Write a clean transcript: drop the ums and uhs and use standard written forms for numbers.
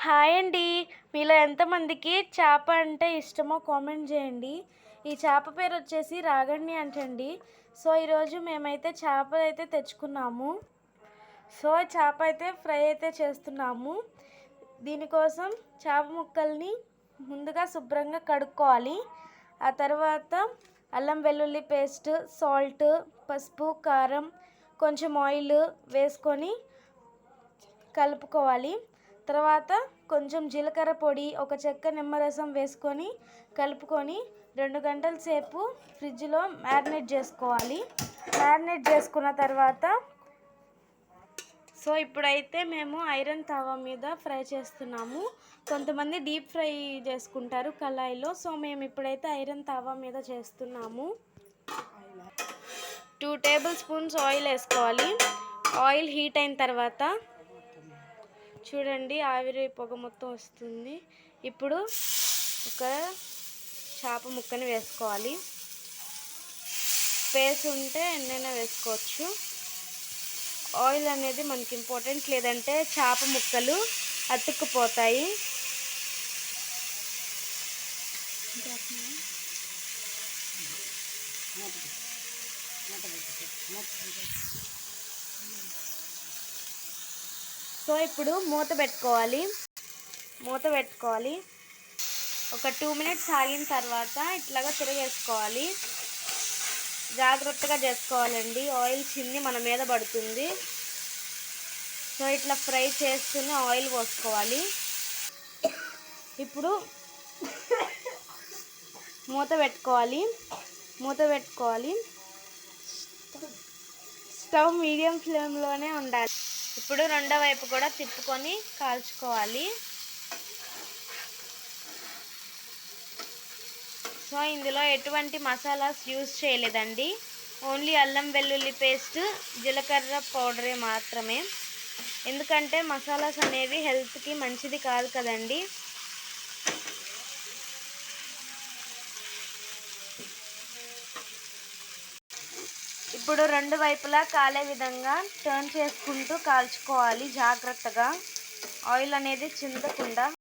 Hi అండి. మీలో ఎంతమందికి చేప అంటే ఇష్టమో కామెంట్ చేయండి. ఈ చేప పేరు వచ్చేసి రాగణి అంటండి. సో ఈరోజు మేమైతే చేప అయితే తెచ్చుకున్నాము. సో చేప అయితే ఫ్రై అయితే చేస్తున్నాము. దీనికోసం చేప ముక్కల్ని ముందుగా శుభ్రంగా కడుక్కోవాలి. ఆ తర్వాత అల్లం వెల్లుల్లి పేస్ట్, సాల్ట్, పసుపు, కారం, కొంచెం ఆయిల్ వేసుకొని కలుపుకోవాలి. తర్వాత కొంచెం జీలకర్ర పొడి, ఒక చెక్క నిమ్మరసం వేసుకొని కలుపుకొని 2 గంటల సేపు ఫ్రిడ్జ్లో మ్యారినేట్ చేసుకోవాలి. మ్యారినేట్ చేసుకున్న తర్వాత సో ఇప్పుడైతే మేము ఐరన్ తవా మీద ఫ్రై చేస్తున్నాము. కొంతమంది డీప్ ఫ్రై చేసుకుంటారు కళాయిలో. సో మేము ఇప్పుడైతే ఐరన్ తవా మీద చేస్తున్నాము. 2 టేబుల్ స్పూన్స్ ఆయిల్ వేసుకోవాలి. ఆయిల్ హీట్ అయిన తర్వాత చూడండి ఆవిరి పొగ మొత్తం వస్తుంది. ఇప్పుడు ఒక చేప ముక్కని వేసుకోవాలి. స్పేస్ ఉంటే ఎన్నైనా వేసుకోవచ్చు. ఆయిల్ అనేది మనకి ఇంపార్టెంట్, లేదంటే చేప ముక్కలు అతుక్కుపోతాయి. సో ఇప్పుడు మూత పెట్టుకోవాలి. ఒక 2 మినిట్స్ ఆగిన తర్వాత ఇట్లాగా తిరగేసుకోవాలి. జాగ్రత్తగా చేసుకోవాలండి, ఆయిల్ చిన్ని మన మీద పడుతుంది. సో ఇట్లా ఫ్రై చేస్తూనే ఆయిల్ పోసుకోవాలి. ఇప్పుడు మూత పెట్టుకోవాలి. స్టవ్ మీడియం ఫ్లేమ్లోనే ఉండాలి. ఇప్పుడు రెండో వైపు కూడా తిప్పుకొని కాల్చుకోవాలి. సో ఇందులో ఎటువంటి మసాలాస్ యూజ్ చేయలేదండి. ఓన్లీ అల్లం వెల్లుల్లి పేస్ట్, జీలకర్ర పౌడరే మాత్రమే. ఎందుకంటే మసాలాస్ అనేవి హెల్త్కి మంచిది కాదు కదండి. ఇప్పుడు రెండు వైపులా కాలే విధంగా టర్న్ చేసుకుంటూ కాల్చుకోవాలి జాగ్రత్తగా, ఆయిల్ అనేది చిందకుండా.